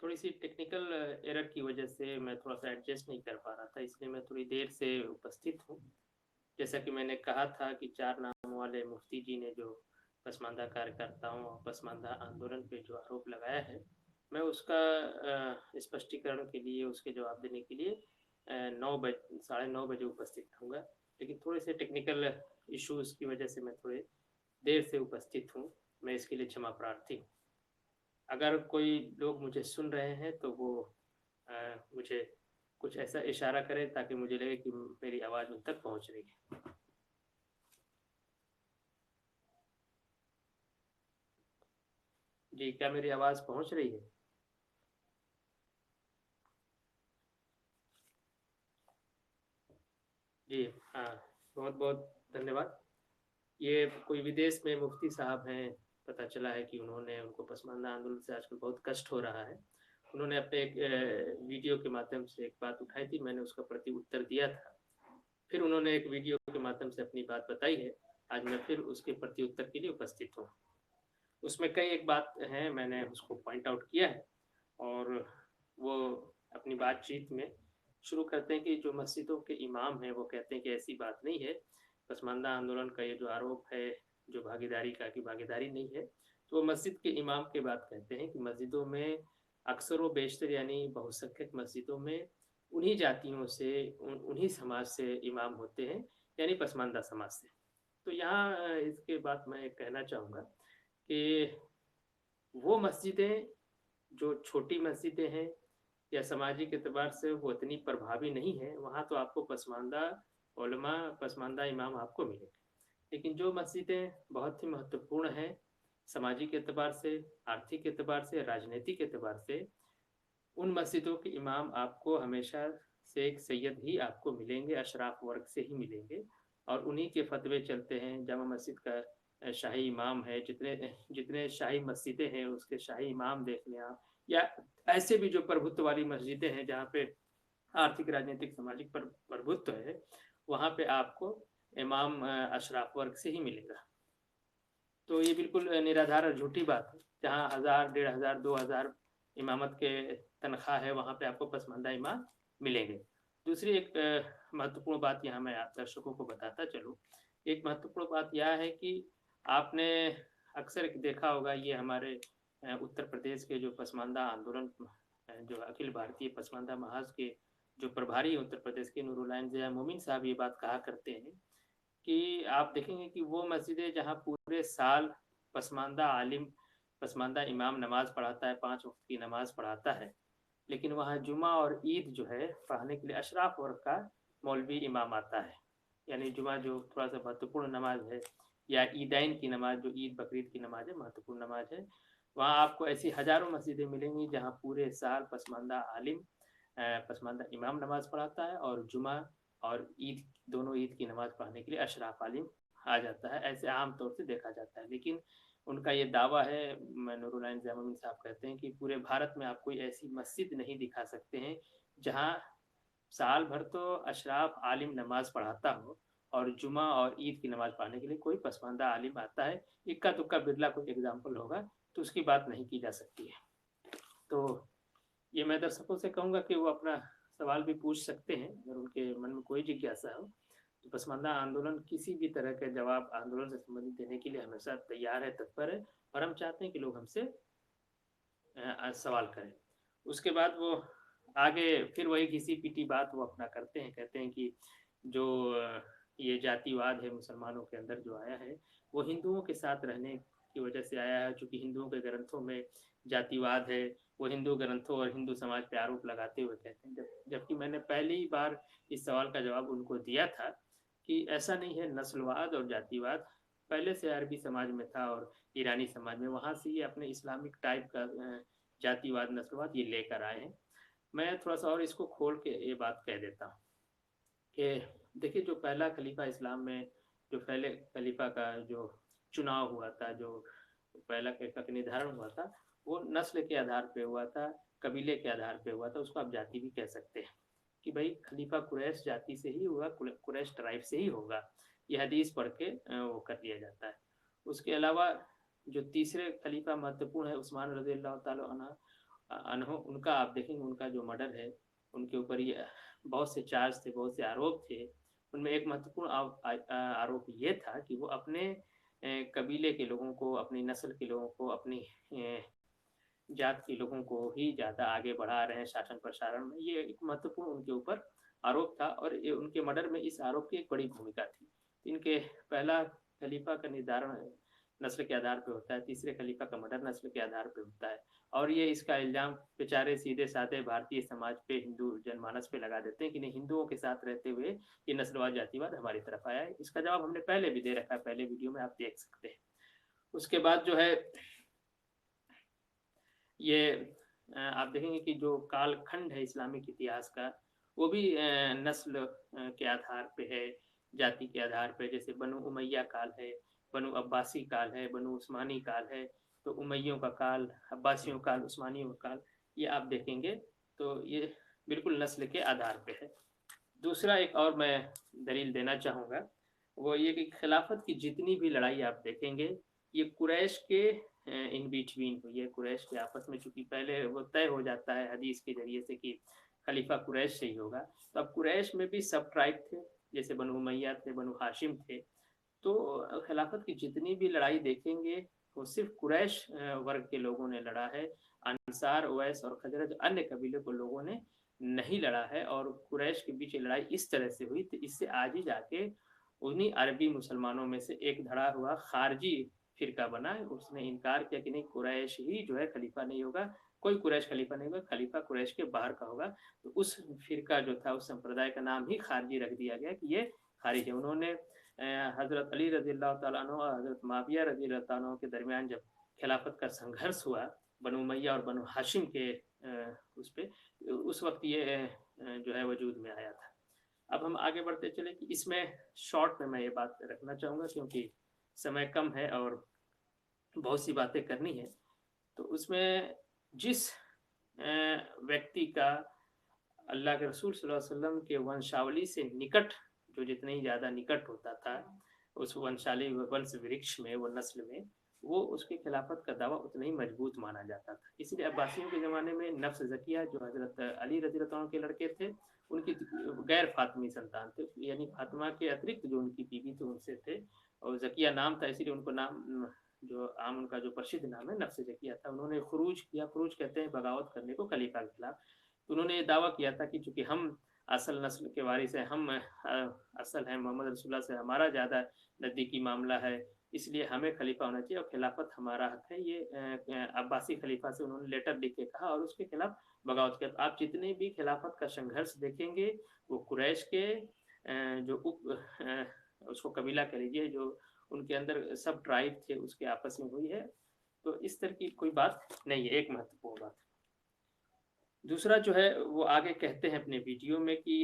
थोड़ी सी technical error की वजह से मैं थोड़ा सा एडजस्ट नहीं कर पा रहा था, इसलिए मैं थोड़ी देर से उपस्थित हूँ। जैसा कि मैंने कहा था कि 4 नामों वाले मुफ्ती जी ने जो पसमानदा कार्यकर्ताओं और पसमानदा आंदोलन पे जो आरोप लगाया है, मैं उसका स्पष्टीकरण के लिए, उसके जवाब देने के लिए 9 साढ़े 9 बजे उपस्थित रहूँगा। लेकिन थोड़े से टेक्निकल इश्यूज़ की वजह से मैं थोड़े देर से उपस्थित हूँ। मैं इसके लिए क्षमा प्रार्थी हूँ। अगर कोई लोग मुझे सुन रहे हैं तो वो मुझे कुछ ऐसा इशारा करें ताकि मुझे लगे कि मेरी आवाज़ उन तक पहुँच रही है। जी, क्या मेरी आवाज़ पहुँच रही है? जी, हाँ, बहुत-बहुत धन्यवाद। ये कोई विदेश में मुफ्ती साहब हैं, पता चला है कि उनको पसमानदा आंदोलन से आजकल बहुत कष्ट हो रहा है। उन्होंने अपने एक वीडियो के माध्यम से एक बात उठाई थी, मैंने उसका प्रति उत्तर दिया था। फिर उन्होंने एक वीडियो के माध्यम से अपनी बात बताई है। आज मैं फिर उसके प्रति उत्तर के लिए उपस्थित हूँ। उसमें कई एक बात है, मैंने उसको पॉइंट आउट किया है और वो अपनी बातचीत में शुरू करते हैं कि जो मस्जिदों के इमाम हैं, वो कहते हैं कि ऐसी बात नहीं है। पसमानदा आंदोलन का ये जो आरोप है, जो भागीदारी का कि भागीदारी नहीं है, तो वो मस्जिद के इमाम की बात कहते हैं कि मस्जिदों में अक्सर व बेशतर यानी बहुसंख्यक मस्जिदों में उन्हीं जातियों से, उन्हीं समाज से इमाम होते हैं, यानी पसमानदा समाज से। तो यहाँ इसके बाद मैं कहना चाहूँगा कि वो मस्जिदें जो छोटी मस्जिदें हैं या सामाजिक एतबार से वो इतनी प्रभावी नहीं है, वहाँ तो आपको पसमानदा उलमा, पसमानदा इमाम आपको मिलेंगे। लेकिन जो मस्जिदें बहुत ही महत्वपूर्ण हैं, सामाजिक एतबार से, आर्थिक एतबार से, राजनीतिक एतबार से, उन मस्जिदों के इमाम आपको हमेशा से एक सैयद ही आपको मिलेंगे, अशराफ वर्ग से ही मिलेंगे और उन्हीं के फतवे चलते हैं। जामा मस्जिद का शाही इमाम है, जितने जितने शाही मस्जिदें हैं, उसके शाही इमाम देख लें आप, या ऐसे भी जो प्रभुत्व वाली मस्जिदें हैं, जहाँ पे आर्थिक, राजनीतिक, सामाजिक प्रभुत्व है, वहाँ पे आपको इमाम अशराफ वर्ग से ही मिलेगा। तो ये बिल्कुल निराधार और झूठी बात है। जहाँ 1000, 1500, 2000 इमामत के तनख्वाह है, वहाँ पे आपको पसमानदा इमाम मिलेंगे। दूसरी एक महत्वपूर्ण बात यहाँ मैं आप दर्शकों को बताता चलूँ। एक महत्वपूर्ण बात यह है कि आपने अक्सर देखा होगा, ये हमारे उत्तर प्रदेश के जो पसमानदा आंदोलन जो अखिल भारतीय पसमानदा महाज के जो प्रभारी हैं उत्तर प्रदेश के, नूरुल आइन ज़िया मोमिन साहब ये बात कहा करते हैं कि आप देखेंगे कि वो मस्जिदें जहाँ पूरे साल पसमानदा आलिम, पसमानदा इमाम नमाज़ पढ़ाता है, 5 वक़्त की नमाज़ पढ़ाता है, लेकिन वहाँ जुमा और ईद जो है पढ़ाने के लिए अशराफ वर्ग का मौलवी इमाम आता है। यानी जुमा जो थोड़ा-सा महत्वपूर्ण नमाज़ है, या ईदैन की नमाज़ जो ईद बकरीद की नमाज़ है, महत्वपूर्ण नमाज़ है, वहाँ आपको ऐसी हज़ारों मस्जिदें मिलेंगी जहाँ पूरे साल पसमानदा आलिम, पसमानदा इमाम नमाज़ पढ़ाता है और जुमा और ईद, दोनों ईद की नमाज़ पढ़ने के लिए अशराफ आलिम आ जाता है। ऐसे आम तौर से देखा जाता है। लेकिन उनका ये दावा है, नूरुल आइन ज़िया मोमिन साहब कहते हैं कि पूरे भारत में आप कोई ऐसी मस्जिद नहीं दिखा सकते हैं, जहाँ साल भर तो अशराफ आलिम नमाज़ पढ़ाता हो और जुमा और ईद की नमाज़ पढ़ने के लिए कोई पसमानदा आलिम आता है। इक्का-दुक्का बिरला कोई एग्ज़ाम्पल होगा, तो उसकी बात नहीं की जा सकती है। तो ये मैं दर्शकों से कहूँगा कि वो अपना सवाल भी पूछ सकते हैं, अगर उनके मन में कोई जिज्ञासा हो। तो पसमानदा आंदोलन किसी भी तरह के जवाब आंदोलन से संबंधित देने के लिए हमेशा तैयार है, तत्पर है, और हम चाहते हैं कि लोग हमसे सवाल करें। उसके बाद वो आगे फिर वही घिसी-पिटी बात वो अपना करते हैं, कहते हैं कि जो ये जातिवाद है मुसलमानों के अंदर जो आया है, वो हिंदुओं के साथ रहने की वजह से आया है, चूँकि हिंदुओं के ग्रंथों में जातिवाद है, वो हिंदू ग्रंथों और हिंदू समाज पे आरोप लगाते हुए कहते हैं। जबकि मैंने पहली बार इस सवाल का जवाब उनको दिया था कि ऐसा नहीं है, नस्लवाद और जातिवाद पहले से अरबी समाज में था और ईरानी समाज में, वहाँ से ये अपने इस्लामिक टाइप का जातिवाद, नस्लवाद ये लेकर आए हैं। मैं थोड़ा-सा और इसको खोल के ये बात कह देता हूँ कि देखिए, जो पहला खलीफा इस्लाम में, जो पहले खलीफा का जो चुनाव हुआ था, जो पहला खलीफा का निर्धारण हुआ था, वो नस्ल के आधार पे हुआ था, कबीले के आधार पे हुआ था, उसको आप जाति भी कह सकते हैं कि भाई खलीफा कुरैश जाति से ही हुआ, कुरैश ट्राइब से ही होगा। ये हदीस पढ़ के वो कर लिया जाता है। उसके अलावा जो तीसरे खलीफा महत्वपूर्ण है, उस्मान रज़ी अल्लाह ताला अन्हु, अनहो उनका आप देखेंगे, उनका जो मर्डर है, उनके ऊपर ये बहुत से चार्ज थे, बहुत से आरोप थे। उनमें एक महत्वपूर्ण आरोप ये था कि वो अपने कबीले के लोगों को, अपनी नस्ल के लोगों को, अपनी जात के लोगों को ही ज़्यादा आगे बढ़ा रहे हैं शासन-प्रशासन में। ये एक महत्वपूर्ण उनके ऊपर आरोप था और ये उनके मर्डर में इस आरोप की एक बड़ी भूमिका थी। इनके पहला खलीफा का निर्धारण नस्ल के आधार पे होता है, तीसरे खलीफा का मर्डर नस्ल के आधार पे होता है और ये इसका इल्ज़ाम बेचारे सीधे-साधे भारतीय समाज पे, हिंदू जनमानस पे लगा देते हैं कि नहीं, हिंदुओं के साथ रहते हुए ये नस्लवाद, जातिवाद हमारी तरफ आया है। इसका जवाब हमने पहले भी दे रखा है, पहले वीडियो में आप देख सकते हैं। उसके बाद जो है ये आप देखेंगे कि जो कालखंड है इस्लामिक इतिहास का, वो भी नस्ल के आधार पे है, जाति के आधार पे। जैसे बनु उमैया काल है, बनु अब्बासी काल है, बनु उस्मानी काल है, तो उमैयों का काल, अब्बासियों काल, उस्मानियों का काल, ये आप देखेंगे तो ये बिल्कुल नस्ल के आधार पे है। दूसरा एक और मैं दलील देना चाहूँगा, वो ये कि खिलाफत की जितनी भी लड़ाई आप देखेंगे, ये कुरैश के इन बिटवीन हुई है। कुरैश के आपस में, चूँकि पहले वो तय हो जाता है हदीस के ज़रिए से कि खलीफा कुरैश से ही होगा। तो अब कुरैश में भी सब ट्राइब थे, जैसे बनु उमैया थे, बनु हाशिम थे। तो खिलाफत की जितनी भी लड़ाई देखेंगे, वो सिर्फ़ कुरैश वर्ग के लोगों ने लड़ा है। अंसार, ओवैस और खज़रज अन्य कबीले के लोगों ने नहीं लड़ा है और कुरैश के बीच ये लड़ाई इस तरह से हुई, तो इससे आज ही जाके उन्हीं अरबी मुसलमानों में से एक धड़ा हुआ खारजी फ़िरका बना। उसने इनकार किया कि नहीं, कुरैश ही जो है खलीफा नहीं होगा, कोई कुरैश खलीफा नहीं होगा, खलीफा कुरैश के बाहर का होगा। तो उस फ़िरका जो था, उस संप्रदाय का नाम ही खारजी रख दिया गया कि ये खारिज है। उन्होंने हज़रत अली रज़ियल्लाहु तआला अन्हु और हज़रत मुआविया रज़ियल्लाहु तआला अन्हु के दरमियान जब खिलाफत का संघर्ष हुआ, बनु उमैया और बनु हाशिम के उस पे, उस वक़्त ये जो है वजूद में आया था। अब हम आगे बढ़ते चले कि इसमें शॉर्ट में मैं ये बात रखना चाहूँगा क्योंकि समय कम है और बहुत सी बातें करनी है। तो उसमें जिस व्यक्ति का अल्लाह के रसूल सल्लल्लाहु अलैहि वसल्लम के वंशावली से निकट, जो जितने ही ज़्यादा निकट होता था, उस वंशाली वंश वृक्ष में, वो नस्ल में, वो उसकी खिलाफत का दावा उतना ही मजबूत माना जाता था। इसलिए अब्बासियों के ज़माने में नफ्स ज़किया, जो हज़रत अली रज़ियल्लाहु अन्हु के लड़के थे, उनकी गैर फ़ातिमी संतान थे, यानी फ़ातिमा के अतिरिक्त जो उनकी बीवी थी, उनसे थे और ज़किया नाम था, इसीलिए उनको नाम, जो आम उनका जो प्रसिद्ध नाम है, नफ्स ज़किया था। उन्होंने ख़ुरूज किया, ख़ुरूज कहते हैं बगावत करने को खलीफा के खिलाफ। उन्होंने ये दावा किया था कि चूँकि हम असल नस्ल के वारिस हैं, हम असल हैं मोहम्मद रसूलुल्लाह से, हमारा ज़्यादा नज़दीकी मामला है, इसलिए हमें खलीफा होना चाहिए और खिलाफत हमारा हक है। ये अब्बासी खलीफा से उन्होंने लेटर लिख के कहा और उसके खिलाफ बगावत किया। तो आप जितने भी खिलाफत का संघर्ष देखेंगे, वो कुरैश के जो उसको कबीला कह लीजिए, जो उनके अंदर सब ट्राइब थे, उसके आपस में हुई है। तो इस तरह की कोई बात नहीं है, एक महत्वपूर्ण बात। दूसरा जो है, वो आगे कहते हैं अपने वीडियो में कि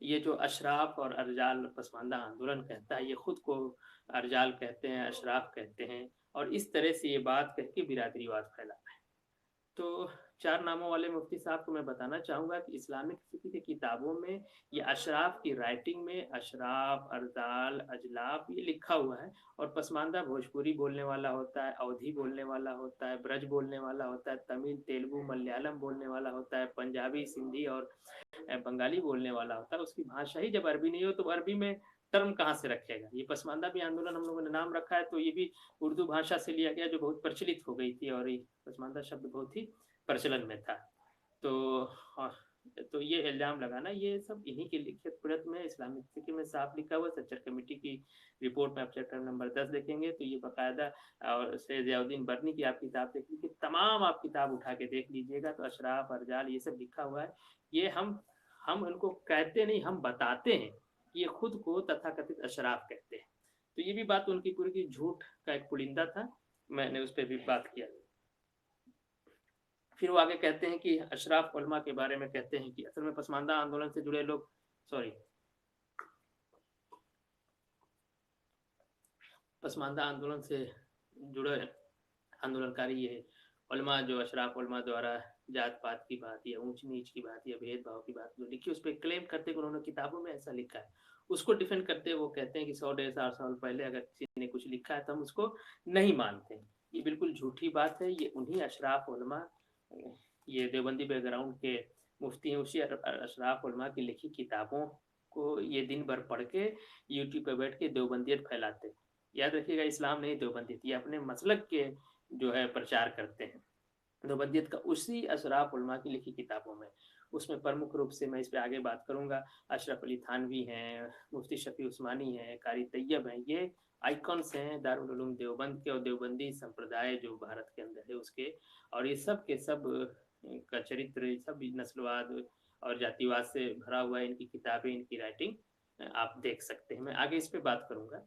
ये जो अशराफ और अरजाल पसमानदा आंदोलन कहता है, ये खुद को अरजाल कहते हैं, अशराफ कहते हैं और इस तरह से ये बात कह के बिरादरीवाद फैला है। तो 4 नामों वाले मुफ्ती साहब को मैं बताना चाहूँगा कि इस्लामिक फ़िक़्ह की किताबों में ये अशराफ की राइटिंग में अशराफ, अरज़ाल, अजलाफ ये लिखा हुआ है और पसमानदा भोजपुरी बोलने वाला होता है, अवधी बोलने वाला होता है, ब्रज बोलने वाला होता है, तमिल, तेलुगु, मलयालम बोलने वाला होता है, पंजाबी, सिंधी और बंगाली बोलने वाला होता है। उसकी भाषा ही जब अरबी नहीं हो तो अरबी में टर्म कहाँ से रखेगा। ये पसमानदा भी आंदोलन हम लोगों ने नाम रखा है, तो ये भी उर्दू भाषा से लिया गया, जो बहुत प्रचलित हो गई थी और ये पसमानदा शब्द बहुत ही प्रचलन में था। तो ये इल्ज़ाम लगाना, ये सब इन्हीं की लिखित प्रत में इस्लामिक फ़िक़्ह में साफ लिखा हुआ है। सच्चर कमेटी की रिपोर्ट में आप चैप्टर नंबर 10 देखेंगे तो ये बाकायदा, और सैयद ज़ियाउद्दीन बरनी की आप किताब देख लीजिए, तमाम आप किताब उठा के देख लीजिएगा तो अशराफ, अरजाल ये सब लिखा हुआ है। ये हम उनको कहते नहीं, हम बताते हैं कि ये खुद को तथाकथित अशराफ कहते हैं। तो ये भी बात उनकी पूरी की झूठ का एक पुलिंदा था, मैंने उस पे भी बात किया। फिर वो आगे कहते हैं कि अशराफ उलमा के बारे में कहते हैं कि असल में पसमानदा आंदोलन से जुड़े लोग, पसमानदा आंदोलन से जुड़े आंदोलनकारी ये उलमा, जो अशराफ उलमा द्वारा जात पात की बात या ऊंच नीच की बात या भेदभाव की बात जो लिखी, उस पर क्लेम करते कि उन्होंने किताबों में ऐसा लिखा है, उसको डिफेंड करते वो कहते हैं कि 100 150 साल पहले अगर किसी ने कुछ लिखा है तो हम उसको नहीं मानते। ये बिल्कुल झूठी बात है। ये उन्हीं अशराफ उलमा, ये देवबंदी बैकग्राउंड के मुफ्ती हैं, उसी अशराफ उलमा की लिखी किताबों को ये दिन भर पढ़ के यूट्यूब पे बैठ के देवबंदियत फैलाते हैं। याद रखिएगा, इस्लाम नहीं देवबंदियत, ये अपने मसलक के जो है प्रचार करते हैं देवबंदियत का, उसी अशराफ उलमा की लिखी किताबों में। उसमें प्रमुख रूप से मैं इस पे आगे बात करूंगा, अशरफ अली थानवी हैं, मुफ्ती शफी उस्मानी हैं, कारी तैयब हैं, ये आइकॉन्स हैं दारुल उलूम देवबंद के और देवबंदी संप्रदाय जो भारत के अंदर है उसके। और ये सब के सब का चरित्र, सब नस्लवाद और जातिवाद से भरा हुआ है। इनकी किताबें, इनकी राइटिंग आप देख सकते हैं। मैं आगे इस पे बात करूंगा।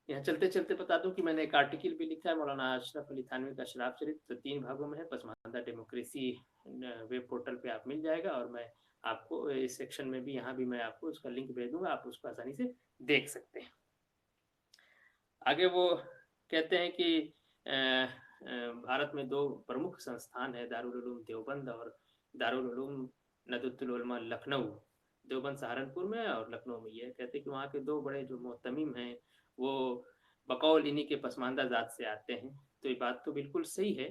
यहाँ चलते चलते बता दूं कि मैंने एक आर्टिकल भी लिखा है मौलाना अशरफ अली थानवी का शराब चरित्र, 3 भागों में है, पसमानदा डेमोक्रेसी वेब पोर्टल पे आप मिल जाएगा। और मैं आपको इस सेक्शन में भी, यहाँ भी मैं आपको उसका लिंक भेज दूंगा, आप उसको आसानी से देख सकते हैं। आगे वो कहते हैं कि भारत में 2 प्रमुख संस्थान है, दारुल उलूम देवबंद और दारुल उलूम नदवतुल उलमा लखनऊ। देवबंद सहारनपुर में और लखनऊ में। ये कहते हैं कि वहाँ के 2 बड़े जो मोहतमिम हैं वो बकौल इन्हीं के पसमानदा ज़ात से आते हैं। तो ये बात तो बिल्कुल सही है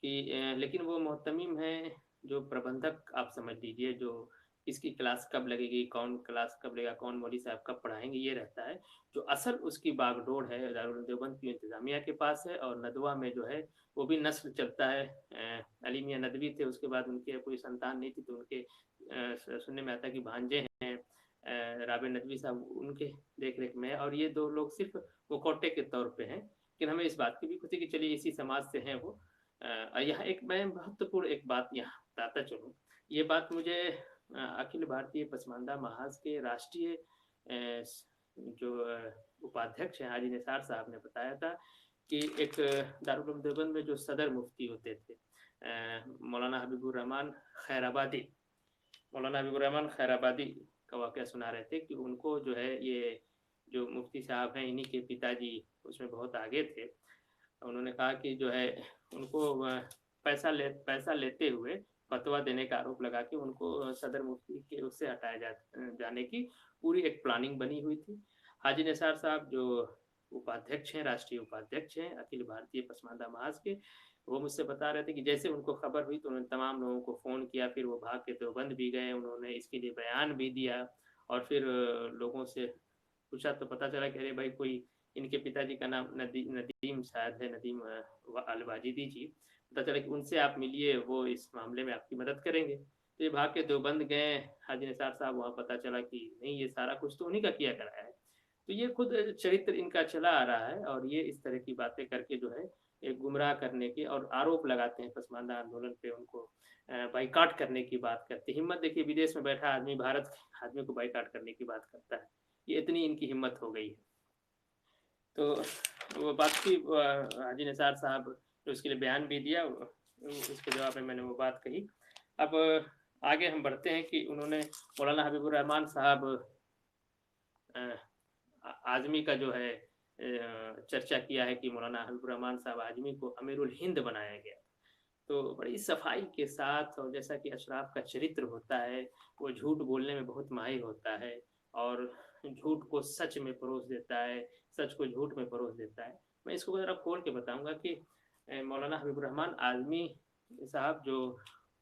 कि लेकिन वो मोहतमिम हैं जो प्रबंधक, आप समझ लीजिए, जो किसकी क्लास कब लगेगी, कौन क्लास कब लेगा, कौन मौलवी साहब कब पढ़ाएंगे, ये रहता है। जो असल उसकी बागडोर है दारुल देवबंद की इंतज़ामिया के पास है। और नदवा में जो है वो भी नस्ल चलता है। अली मियाँ नदवी थे, उसके बाद उनके कोई संतान नहीं थी, तो उनके सुनने में आता है कि भांजे हैं राबे नदवी साहब, उनके देख रेख में। और ये 2 लोग सिर्फ वो कोटे के तौर पे हैं, लेकिन हमें इस बात की भी खुशी कि चलिए इसी समाज से हैं वो। यहाँ एक मैं महत्वपूर्ण एक बात यहाँ बताता चलूँ। ये बात मुझे अखिल भारतीय पसमानदा महाज के राष्ट्रीय जो उपाध्यक्ष हैं हाजी निसार साहब ने बताया था कि एक दारुल उलूम देवबंद में जो सदर मुफ्ती होते थे मौलाना हबीबुर रहमान खैराबादी, मौलाना हबीबुर रहमान खैराबादी का वाक़या सुना रहे थे कि उनको जो है ये जो मुफ्ती साहब हैं इन्हीं के पिताजी उसमें बहुत आगे थे। उन्होंने कहा कि जो है उनको पैसा लेते हुए फतवा देने का आरोप लगा के उनको सदर मुफ्ती के उससे हटाया जाने की पूरी एक प्लानिंग बनी हुई थी। हाजी निसार साहब जो उपाध्यक्ष हैं, राष्ट्रीय उपाध्यक्ष हैं अखिल भारतीय पसमानदा महाज के, वो मुझसे बता रहे थे कि जैसे उनको खबर हुई तो उन्होंने तमाम लोगों को फ़ोन किया, फिर वो भाग के देवबंद भी गए, उन्होंने इसके लिए बयान भी दिया। और फिर लोगों से पूछा तो पता चला कि अरे भाई, कोई इनके पिताजी का नाम नदीम शायद है, नदीम अल वाजिदी जी। पता चला कि उनसे आप मिलिए, वो इस मामले में आपकी मदद करेंगे। तो ये भाग के देवबंद गए हाजी निसार साहब, वहाँ पता चला कि नहीं, ये सारा कुछ तो उन्हीं का किया कराया है। तो ये खुद चरित्र इनका चला आ रहा है। और ये इस तरह की बातें करके जो है एक गुमराह करने की और आरोप लगाते हैं पसमानदा आंदोलन पे, उनको बाइकाट करने की बात करते हैं। हिम्मत देखिए, विदेश में बैठा आदमी भारत के आदमी को बाइकाट करने की बात करता है, ये इतनी इनकी हिम्मत हो गई है। तो वो बात की हाजी निसार साहब ने उसके लिए बयान भी दिया, उसके जवाब में मैंने वो बात कही। अब आगे हम बढ़ते हैं कि उन्होंने मौलाना हबीबुर रहमान साहब आज़मी का जो है चर्चा किया है कि मौलाना हबीबुर रहमान साहब आज़मी को अमीरुल हिंद बनाया गया। तो बड़ी सफाई के साथ, और जैसा कि अशराफ का चरित्र होता है, वो झूठ बोलने में बहुत माहिर होता है और झूठ को सच में परोस देता है, सच को झूठ में परोस देता है। मैं इसको ज़रा खोल के बताऊंगा कि मौलाना हबीबुर रहमान आज़मी साहब जो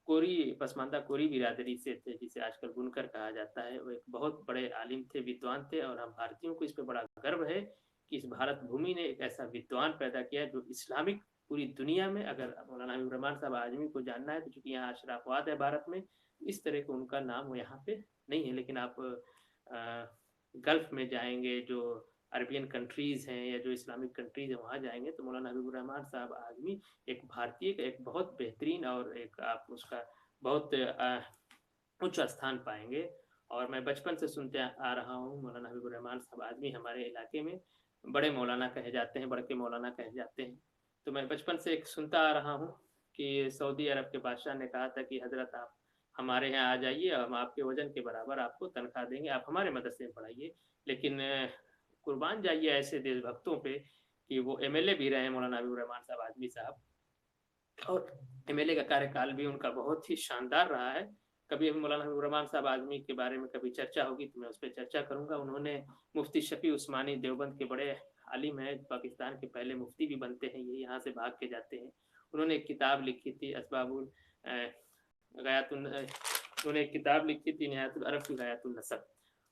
कोरी पसमानदा कोरी बिरादरी से थे, जिसे आजकल बुनकर कहा जाता है, वो एक बहुत बड़े आलिम थे, विद्वान थे। और हम भारतीयों को इस पे बड़ा गर्व है कि इस भारत भूमि ने एक ऐसा विद्वान पैदा किया जो इस्लामिक पूरी दुनिया में, अगर मौलाना हबीबुर रहमान साहब आज़मी को जानना है तो चूंकि यहाँ अशराफवाद है भारत में, इस तरह का उनका नाम यहाँ पे नहीं है। लेकिन आप गल्फ में जाएंगे, जो अरबियन कंट्रीज़ हैं या जो इस्लामिक कंट्रीज़ हैं, वहाँ जाएंगे तो मौलाना हबीबुर रहमान साहब आज़मी एक भारतीय का एक बहुत बेहतरीन और एक आप उसका बहुत उच्च स्थान पाएंगे। और मैं बचपन से सुनते आ रहा हूँ, मौलाना हबीबुर रहमान साहब आज़मी हमारे इलाके में बड़े मौलाना कहे जाते हैं, बड़के मौलाना कहे जाते हैं। तो मैं बचपन से एक सुनता आ रहा हूँ कि सऊदी अरब के बादशाह ने कहा था कि हज़रत आप हमारे यहाँ आ जाइए, हम आपके वजन के बराबर आपको तनख्वाह देंगे, आप हमारे मदरसे में पढ़ाइए। लेकिन कुर्बान जाइए ऐसे देशभक्तों पे कि वो एमएलए भी रहे मौलाना हबीबुर रहमान साहब आज़मी साहब, और एमएलए का कार्यकाल भी उनका बहुत ही शानदार रहा है। कभी मौलाना हबीबुर रहमान साहब आज़मी के बारे में कभी चर्चा होगी तो मैं उस पर चर्चा करूंगा। उन्होंने मुफ्ती शफी उस्मानी देवबंद के बड़े आलिम है, पाकिस्तान के पहले मुफ्ती भी बनते हैं, ये यहाँ से भाग के जाते हैं। उन्होंने एक किताब लिखी थी असबाबुल गयातुन उन्होंने एक किताब लिखी थी निहायतुल अरब की गयातुन नसब।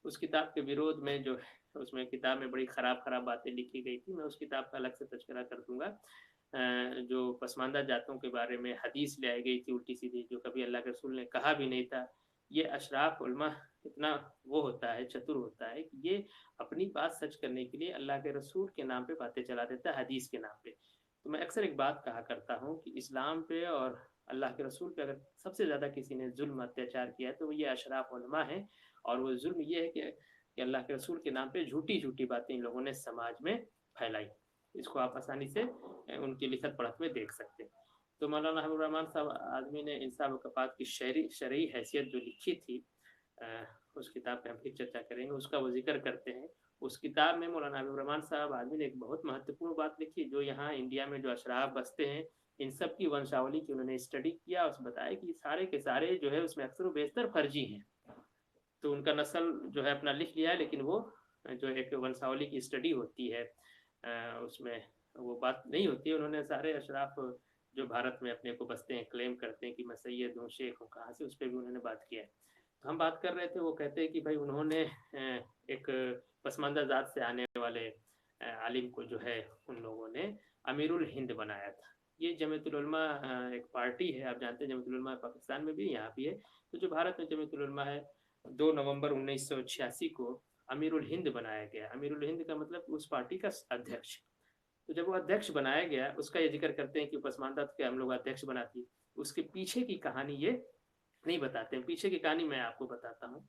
उस किताब के विरोध में जो उसमें किताब में बड़ी ख़राब बातें लिखी गई थी, मैं उस किताब का अलग से तज़किरा कर दूंगा। जो पसमानदा जातों के बारे में हदीस ले आई गई थी उल्टी सीधी, जो कभी अल्लाह के रसूल ने कहा भी नहीं था। ये अशराफ उलमा इतना वो होता है, चतुर होता है कि ये अपनी बात सच करने के लिए अल्लाह के रसूल के नाम पे बातें चला देता है, हदीस के नाम पे। तो मैं अक्सर एक बात कहा करता हूँ कि इस्लाम पे और अल्लाह के रसूल पे अगर सबसे ज़्यादा किसी ने जुल्म अत्याचार किया है तो वो ये अशराफ उलमा है। और वो जुल्म ये है कि अल्लाह के रसूल के नाम पे झूठी झूठी बातें इन लोगों ने समाज में फैलाई। इसको आप आसानी से उनकी लिखत पढ़त में देख सकते हैं। तो मौलाना हबीबुर रहमान साहब आदमी ने इंसाफ वक़फ़ात की शरई हैसियत जो लिखी थी, उस किताब पे हम फिर चर्चा करेंगे, उसका वो जिक्र करते हैं। उस किताब में मौलाना हबीबुर रहमान साहब आदमी ने एक बहुत महत्वपूर्ण बात लिखी, जो यहाँ इंडिया में जो अशराफ बसते हैं इन सब की वंशावली की उन्होंने स्टडी किया। उस बताया कि सारे के सारे जो है उसमें अक्सर बेशतर फर्जी हैं। तो उनका नस्ल जो है अपना लिख लिया है, लेकिन वो जो एक वंशावली की स्टडी होती है उसमें वो बात नहीं होती है। उन्होंने सारे अशराफ जो भारत में अपने को बसते हैं, क्लेम करते हैं कि मैं सैयद हूँ, शेख हूँ, कहाँ से, उस पर भी उन्होंने बात किया है। तो हम बात कर रहे थे, वो कहते हैं कि भाई उन्होंने एक पसमानदा ज़ात से आने वाले आलिम को जो है उन लोगों ने अमीरुल हिंद बनाया था। ये जमीयतुल उलमा एक पार्टी है, आप जानते हैं जमीयतुल उलमा पाकिस्तान में भी, यहाँ भी है। तो जो भारत में जमीयतुल उलमा है, 2 नवंबर 1986 को अमीरुल हिंद बनाया गया। अमीरुल हिंद का मतलब उस पार्टी का अध्यक्ष। तो जब वो अध्यक्ष बनाया गया, उसका ये जिक्र करते हैं कि पसमानदा के हम लोग अध्यक्ष बनाती, उसके पीछे की कहानी ये नहीं बताते हैं। पीछे की कहानी मैं आपको बताता हूँ।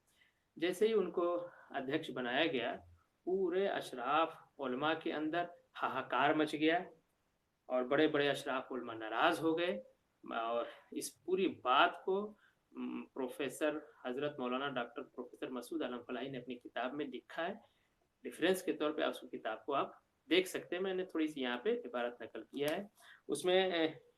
जैसे ही उनको अध्यक्ष बनाया गया, पूरे अशराफ उलमा के अंदर हाहाकार मच गया और बड़े बड़े अशराफ उलमा नाराज हो गए। और इस पूरी बात को प्रोफेसर हजरत मौलाना डॉक्टर प्रोफेसर मसूद आलम फलाही ने अपनी किताब में लिखा है। रेफरेंस के तौर पे उस किताब को आप देख सकते हैं। मैंने थोड़ी सी यहाँ पे इबारत नकल किया है। उसमें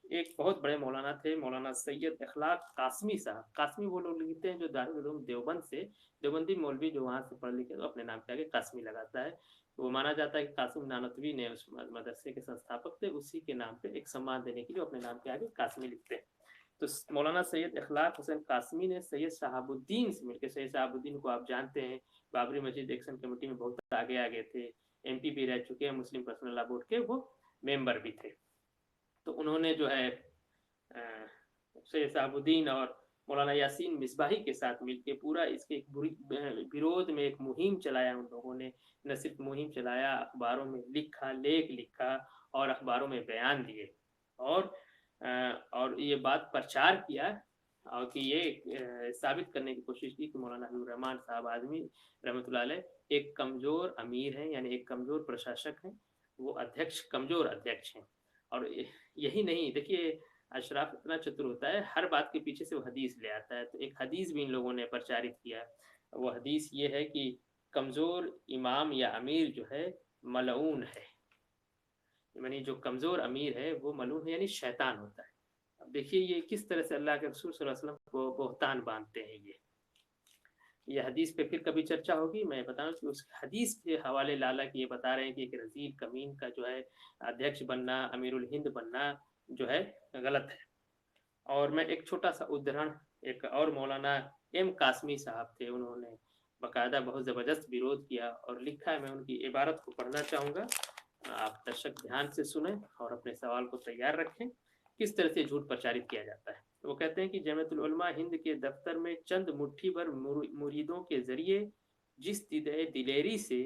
एक बहुत बड़े मौलाना थे, मौलाना सैयद अखलाक कासमी साहब। कासमी वो लोग लिखते हैं जो दारुल उलूम देवबंद से, देवबंदी मौलवी जो वहाँ से पढ़ लिखे तो अपने नाम के आगे कासमी लगाता है। तो वो माना जाता है कि कासिम नानतवी ने उस मदरसे के संस्थापक थे, उसी के नाम पे एक सम्मान देने के लिए अपने नाम के आगे कासमी लिखते हैं। तो मौलाना सैयद अखलाक हुसैन कासमी ने सैयद शहाबुद्दीन से मिलकर, सैयद शहाबुद्दीन को आप जानते हैं, बाबरी मस्जिद एक्शन कमेटी में बहुत आगे आगे थे, एमपी भी रह चुके हैं, मुस्लिम पर्सनल लॉ बोर्ड के वो मेंबर भी थे। तो उन्होंने जो है सैयद शहाबुद्दीन और मौलाना यासीन मिसबाही के साथ मिलकर पूरा इसके विरोध में एक मुहिम चलाया। उन लोगों ने न सिर्फ मुहिम चलाया, अखबारों में लिखा, लेख लिखा और अखबारों में बयान दिए और ये बात प्रचार किया और कि ये साबित करने की कोशिश की कि मौलाना हबीबुर रहमान साहब आदमी रहमतुल्लाह अलैह एक कमज़ोर अमीर हैं, यानी एक कमज़ोर प्रशासक हैं, वो अध्यक्ष कमज़ोर अध्यक्ष हैं। और यही नहीं, देखिए अशराफ इतना चतुर होता है, हर बात के पीछे से वो हदीस ले आता है। तो एक हदीस भी इन लोगों ने प्रचारित किया। वो हदीस ये है कि कमज़ोर इमाम या अमीर जो है मलऊन है, यानी जो कमज़ोर अमीर है वो मलून है, यानी शैतान होता है। अब देखिए ये किस तरह से अल्लाह के रसूल सल्लल्लाहु अलैहि वसल्लम को बहतान बांधते हैं। ये हदीस पे फिर कभी चर्चा होगी। मैं बताऊं कि उस हदीस के हवाले लाला की ये बता रहे हैं कि एक रजील कमीन का जो है अध्यक्ष बनना, अमीरुल हिंद बनना जो है गलत है। और मैं एक छोटा सा उदाहरण, एक और मौलाना एम कासमी साहब थे, उन्होंने बाकायदा बहुत ज़बरदस्त विरोध किया और लिखा है। मैं उनकी इबारत को पढ़ना चाहूँगा, आप दर्शक ध्यान से सुने और अपने सवाल को तैयार रखें। किस तरह से झूठ प्रचारित किया जाता है। वो कहते हैं कि जमीयतुल उलमा हिंद के दफ्तर में चंद मुट्ठी भर मुरीदों के जरिए जिस दिलेरी से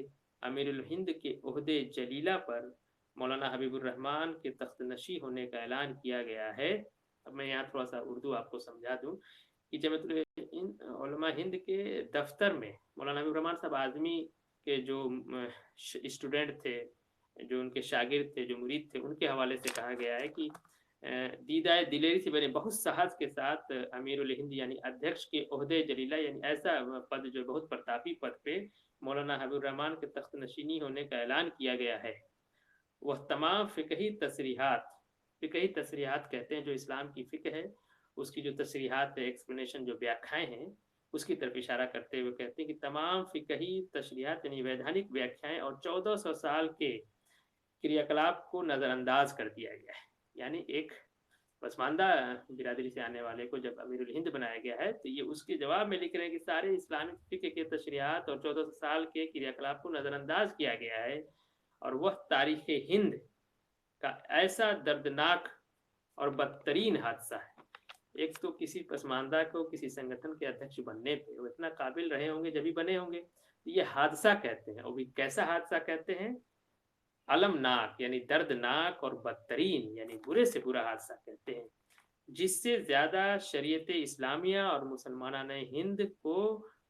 अमीरुल हिंद के ओहदे जलीला पर मौलाना हबीबुर रहमान के तख्तनशी होने का ऐलान किया गया है। अब मैं यहाँ थोड़ा सा उर्दू आपको समझा दूँ कि जमीयतुल उलमा हिंद के दफ्तर में मौलाना हबीबुर रहमान साहब आज़मी के जो स्टूडेंट थे, जो उनके शागिर्द थे, जो मुरीद थे, उनके हवाले से कहा गया है कि दीदाए दिलेरी से बने बहुत साहस के साथ अमीरुल हिंद यानी अध्यक्ष के ओहदे जलीला, यानी ऐसा पद जो बहुत प्रतापी पद पे मौलाना हबीबुर रहमान के तख्त नशीनी होने का ऐलान किया गया है। वह तमाम फ़िक़ही तसरीहात कहते हैं, जो इस्लाम की फ़िक़्ह है उसकी जो तसरीहात है, एक्सप्लेनेशन, जो व्याख्याएँ हैं, उसकी तरफ इशारा करते हुए कहते हैं कि तमाम फ़िक़ही तशरीहात यानी वैधानिक व्याख्याएँ और 1400 साल के क्रियाकलाप को नज़रअंदाज कर दिया गया है। यानी एक पसमानदा बिरादरी से आने वाले को जब अमीरुल हिंद बनाया गया है, तो ये उसके जवाब में लिख रहे हैं कि सारे इस्लामिक फ़िक़्ह के तशरीहात और 1400 साल के क्रियाकलाप को नज़रअंदाज किया गया है, और वह तारीख़ हिंद का ऐसा दर्दनाक और बदतरीन हादसा है। एक तो किसी पसमानदा को किसी संगठन के अध्यक्ष बनने पे वो इतना काबिल रहे होंगे जब ही बने होंगे, तो ये हादसा कहते हैं। और भी कैसा हादसा कहते हैं? अलमनाक यानी दर्दनाक, और बदतरीन यानी बुरे से बुरा हादसा कहते हैं, जिससे ज़्यादा शरीयत इस्लामिया और मुसलमानाने हिंद को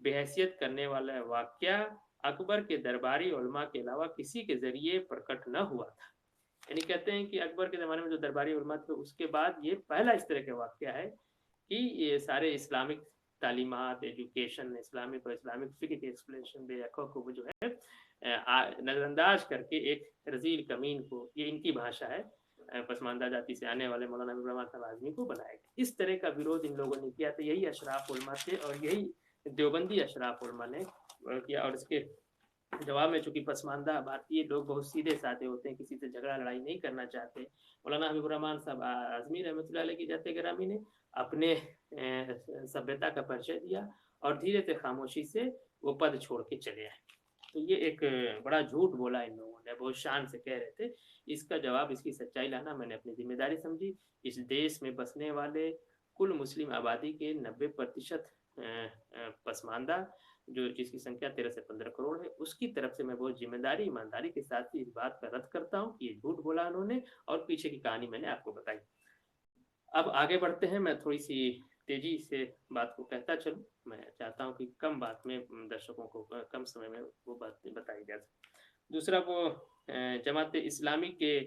बेहैसियत करने वाला वाक़या अकबर के दरबारी उलमा के अलावा किसी के ज़रिए प्रकट न हुआ था। यानी कहते हैं कि अकबर के ज़माने में जो दरबारी उलमा थे, उसके बाद ये पहला इस तरह का वाक़या है कि ये सारे इस्लामिक तालीमात, एजुकेशन, इस्लामिक और इस्लामिक फ़िक़्ह के एक्सप्लेनेशन व्याख्या को वो जो है नज़रअंदाज करके एक रज़ील कमीन को, ये इनकी भाषा है, पसमानदा जाति से आने वाले मौलाना हबीबुर रहमान साहब आज़मी को बनाया गया। इस तरह का विरोध इन लोगों ने किया, तो यही अशराफ उलमा थे और यही देवबंदी अशराफ उलमा ने किया। और इसके जवाब में चूँकि पसमानदा भारतीय लोग बहुत सीधे साधे होते हैं, किसी से झगड़ा लड़ाई नहीं करना चाहते, मौलाना हबीबुर रहमान साहब आज़मी रहमतुल्लाह अलैह की जाते गिरामी ने अपने सभ्यता का परिचय दिया और धीरे से खामोशी से वो पद छोड़ के चले आए। तो ये एक बड़ा झूठ बोला इन लोगों ने, बहुत शान से कह रहे थे। इसका जवाब, इसकी सच्चाई लाना मैंने अपनी जिम्मेदारी समझी। इस देश में बसने वाले कुल मुस्लिम आबादी के 90% पसमानदा, जो जिसकी संख्या 13 से 15 करोड़ है, उसकी तरफ से मैं बहुत जिम्मेदारी, ईमानदारी के साथ ही इस बात का रद्द करता हूँ कि ये झूठ बोला उन्होंने, और पीछे की कहानी मैंने आपको बताई। अब आगे बढ़ते हैं, मैं थोड़ी सी तेजी से बात को कहता चलूँ। मैं चाहता हूँ कि कम बात में दर्शकों को कम समय में वो बातें बताई जा सके। दूसरा, वो जमात इस्लामी के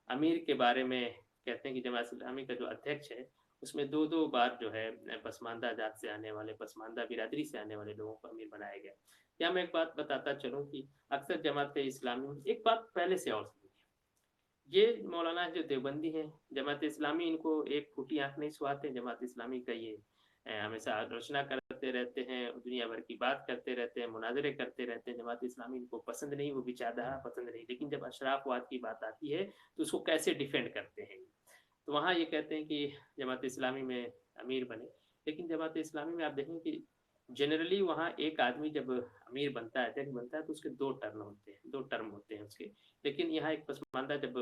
अमीर के बारे में कहते हैं कि जमात इस्लामी का जो अध्यक्ष है, उसमें 2-2 बार जो है पसमानदा जात से आने वाले, पसमानदा बिरादरी से आने वाले लोगों को अमीर बनाया गया। यहाँ मैं एक बात बताता चलूँ कि अक्सर जमात इस्लामी में एक बात पहले से और ये मौलाना जो देवबंदी हैं, जमात इस्लामी इनको एक फूटी आँख नहीं सुहाते। जमात इस्लामी का ये हमेशा आलोचना करते रहते हैं, दुनिया भर की बात करते रहते हैं, मुनाज़रे करते रहते हैं। जमात इस्लामी इनको पसंद नहीं, वो विचारधारा पसंद नहीं, लेकिन जब अशराफवाद की बात आती है तो उसको कैसे डिफेंड करते हैं। तो वहाँ ये कहते हैं कि जमात इस्लामी में अमीर बने, लेकिन जमात इस्लामी में आप देखें कि जनरली वहाँ एक आदमी जब अमीर बनता है, अध्यक्ष बनता है, तो उसके 2 टर्म होते हैं, 2 टर्म होते हैं उसके। लेकिन यहाँ एक पसमानदा जब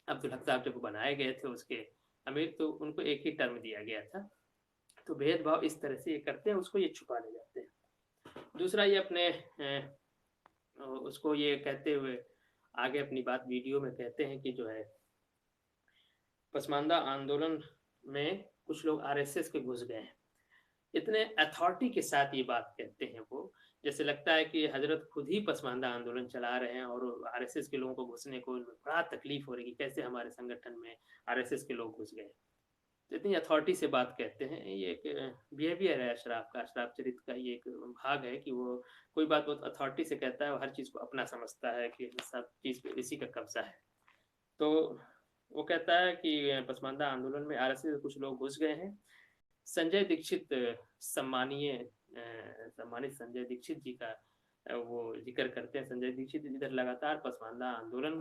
अब्दुल हक साहब जब बनाए गए थे उसके अमीर, तो उनको एक ही टर्म दिया गया था। तो भेदभाव इस तरह से ये करते हैं, उसको ये छुपा ले जाते हैं। दूसरा, ये अपने उसको ये कहते हुए आगे अपनी बात वीडियो में कहते हैं कि जो है पसमानदा आंदोलन में कुछ लोग आरएसएस के घुस गए हैं। इतने अथॉरिटी के साथ ये बात कहते हैं वो, जैसे लगता है कि हजरत खुद ही पसमानदा आंदोलन चला रहे हैं और आरएसएस के लोगों को घुसने को बड़ा तकलीफ हो रही है, कैसे हमारे संगठन में आरएसएस के लोग घुस गए। तो इतनी अथॉरिटी से बात कहते हैं। ये एक बिहेवियर है अशराफ का, अशराफ चरित्र का ये एक भाग है कि वो कोई बात बहुत अथॉरिटी से कहता है, वो हर चीज़ को अपना समझता है कि सब चीज़ पे इसी का कब्जा है। तो वो कहता है कि पसमानदा आंदोलन में आरएसएस के कुछ लोग घुस गए हैं। संजय दीक्षित, सम्मानित संजय दीक्षित जी का वो जिक्र करते हैं। संजय दीक्षित इधर लगातार पसमानदा आंदोलन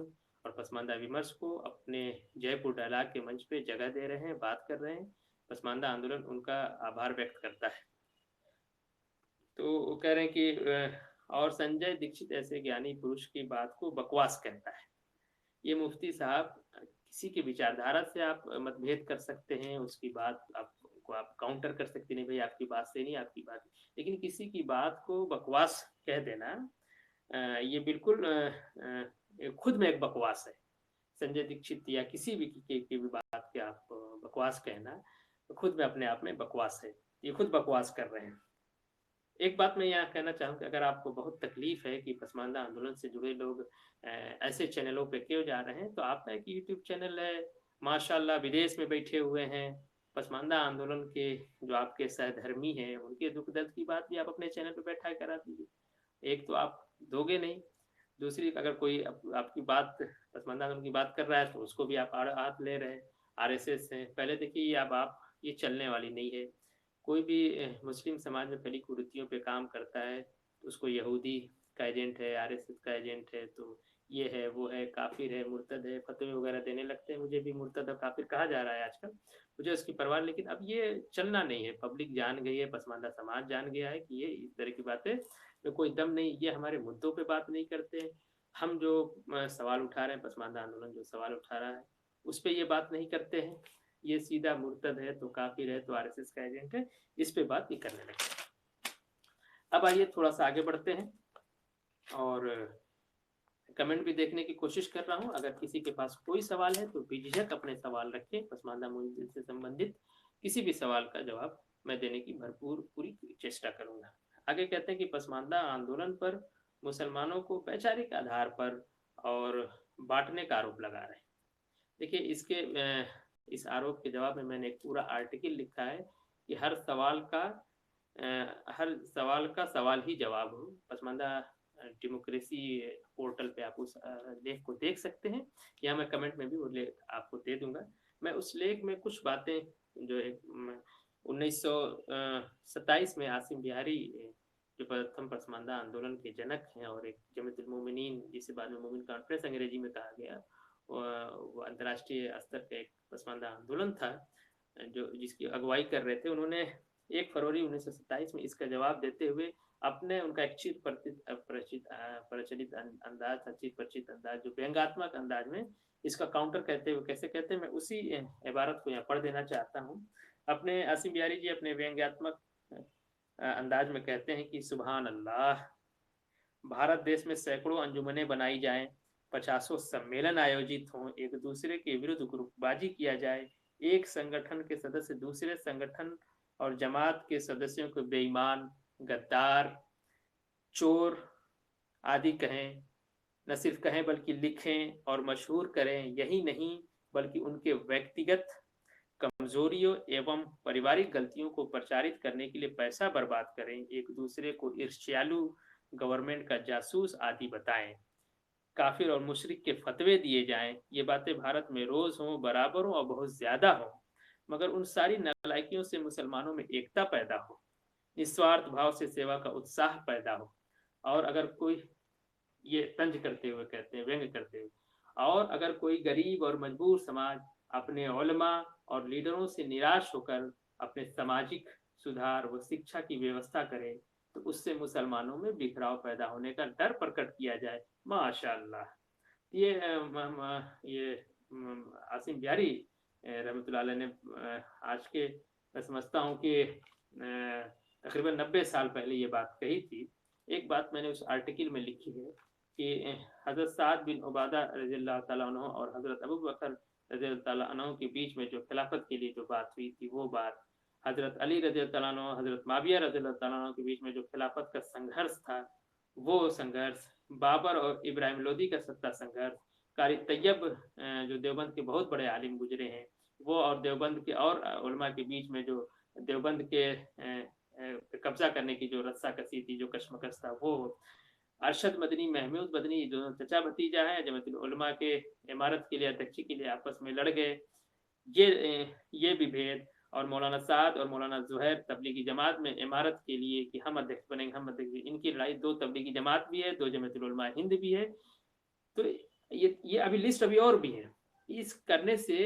और पसमानदा विमर्श को अपने जयपुर डायलॉग के मंच पे जगह दे रहे हैं, बात कर रहे हैं। पसमानदा आंदोलन उनका आभार व्यक्त करता है। तो वो कह रहे हैं कि और संजय दीक्षित ऐसे ज्ञानी पुरुष की बात को बकवास कहता है। ये मुफ्ती साहब, किसी की विचारधारा से आप मतभेद कर सकते हैं, उसकी बात आप काउंटर कर सकते नहीं, भाई आपकी बात से नहीं, आपकी बात, लेकिन किसी की बात को बकवास कह देना ये बिल्कुल खुद में एक बकवास है। संजय दीक्षित या किसी भी की भी बात के आप बकवास कहना खुद में अपने आप में बकवास है। ये खुद बकवास कर रहे हैं। एक बात मैं यहाँ कहना चाहूँ कि अगर आपको बहुत तकलीफ है कि पसमानदा आंदोलन से जुड़े लोग ऐसे चैनलों पे क्यों जा रहे हैं, तो आपका एक यूट्यूब चैनल है, माशाल्लाह विदेश में बैठे हुए हैं, पसमानदा आंदोलन के जो आपके सहधर्मी हैं, उनके दुख दर्द की बात भी आप अपने चैनल पे बैठा करा दीजिए। एक तो आप दोगे नहीं, दूसरी अगर कोई आपकी बात पसमानदा आंदोलन की बात कर रहा है तो उसको भी आप हाथ ले रहे हैं। आरएसएस है, पहले देखिए अब आप ये चलने वाली नहीं है। कोई भी मुस्लिम समाज में फैली कुरीतियों पे काम करता है तो उसको यहूदी का एजेंट है, आरएसएस का एजेंट है, तो ये है, वो है, काफिर है, मुर्तद है, फतवे वगैरह देने लगते हैं। मुझे भी मुर्तद और काफिर कहा जा रहा है आजकल, मुझे उसकी परवाह, लेकिन अब ये चलना नहीं है। पब्लिक जान गई है, पसमानदा समाज जान गया है कि ये इस तरह की बातें में कोई दम नहीं। ये हमारे मुद्दों पे बात नहीं करते हैं। हम जो सवाल उठा रहे हैं, पसमानदा आंदोलन जो सवाल उठा रहा है, उस पे ये बात नहीं करते हैं। ये सीधा मुर्तद है तो काफिर है तो आरएसएस का एजेंट है, इस पे बात नहीं करने लगते। अब आइए थोड़ा सा आगे बढ़ते हैं और कमेंट भी देखने की कोशिश कर रहा हूं। अगर किसी के पास कोई सवाल है तो बेझिझक अपने सवाल रखें। पसमानदा मुहिम से संबंधित किसी भी सवाल का जवाब मैं देने की भरपूर पूरी चेष्टा करूंगा। आगे कहते हैं कि पसमानदा आंदोलन पर मुसलमानों को वैचारिक आधार पर और बांटने का आरोप लगा रहे हैं। देखिए, इस आरोप के जवाब में मैंने एक पूरा आर्टिकल लिखा है कि हर सवाल का सवाल ही जवाब हो। पसमानदा डेमोक्रेसी पोर्टल पे आप उस लेख को देख सकते हैं, या मैं कमेंट में भी वो लेख आपको दे दूंगा। मैं उस लेख में कुछ बातें जो एक 1927 में आसिम बिहारी जो प्रथम पसमानदा आंदोलन के जनक हैं और एक जमात उल मोमिनीन, जिसे बाद में मोमिन कॉन्फ्रेंस अंग्रेजी में कहा गया, वो अंतर्राष्ट्रीय स्तर का एक पसमानदा आंदोलन था जो जिसकी अगुवाई कर रहे थे। उन्होंने 1 फरवरी 1927 में इसका जवाब देते हुए अपने उनका एक प्रचलित अंदाज था, चिर परिचित अंदाज, जो व्यंग्यात्मक अंदाज में इसका काउंटर कहते हुए कैसे कहते हैं, मैं उसी इबारत को यहाँ पढ़ देना चाहता हूँ। अपने आसिम बिहारी जी अपने व्यंग्यात्मक अंदाज में कहते हैं कि सुभान अल्लाह, भारत देश में सैकड़ों अंजुमनें बनाई जाएं, 50 सम्मेलन आयोजित हों, एक दूसरे के विरुद्ध ग्रुपबाजी किया जाए, एक संगठन के सदस्य दूसरे संगठन और जमात के सदस्यों को बेईमान, गद्दार, चोर आदि कहें, न सिर्फ कहें बल्कि लिखें और मशहूर करें। यही नहीं बल्कि उनके व्यक्तिगत कमजोरियों एवं पारिवारिक गलतियों को प्रचारित करने के लिए पैसा बर्बाद करें, एक दूसरे को ईर्ष्यालु, गवर्नमेंट का जासूस आदि बताएं, काफिर और मुशरिक के फतवे दिए जाएं। ये बातें भारत में रोज हों, बराबर हों और बहुत ज्यादा हों, मगर उन सारी नालायकियों से मुसलमानों में एकता पैदा हो, निस्वार्थ भाव से सेवा का उत्साह पैदा हो। और अगर कोई, ये तंज करते हुए कहते हैं, व्यंग करते हुए, और अगर कोई गरीब और मजबूर समाज अपने उलमा और लीडरों से निराश होकर अपने सामाजिक सुधार व शिक्षा की व्यवस्था करे तो उससे मुसलमानों में बिखराव पैदा होने का डर प्रकट किया जाए। माशाअल्लाह। ये आसिम बिहारी रहमतुल्लाह अलैह ने आज के, मैं समझता हूँ कि तकरीबन 90 साल पहले ये बात कही थी। एक बात मैंने उस आर्टिकल में लिखी है कि हजरत साद बिन उबादा रज़ियल्लाहु ताला अन्हु और हजरत अबू बकर रज़ियल्लाहु ताला अन्हु के बीच में जो खिलाफत के लिए जो बात हुई थी, वो बात, हजरत अली रज़ियल्लाहु ताला अन्हु, हजरत माविया रज़ियल्लाहु ताला अन्हु के बीच में जो खिलाफत का संघर्ष था, वो संघर्ष, बाबर और इब्राहिम लोदी का सत्ता संघर्ष, कारी तैयब जो देवबंद के बहुत बड़े आलिम गुजरे हैं, वो और देवबंद के और उलमा के बीच में जो देवबंद के कब्जा करने की जो रस्साकसी थी, जो कशमकश था, वो अरशद मदनी, महमूद मदनी, जो चचा भतीजा है, जमात उलमा के इमारत के लिए, अध्यक्ष के लिए आपस में लड़ गए। ये विभेद, और मौलाना साद और मौलाना जुहैर तबलीगी जमात में इमारत के लिए कि हम अध्यक्ष बनेंगे, हम अध्यक्ष, इनकी लड़ाई, 2 तबलीगी जमात भी है, 2 जमात उलमा हिंद भी है। तो ये अभी लिस्ट अभी और भी है। इस करने से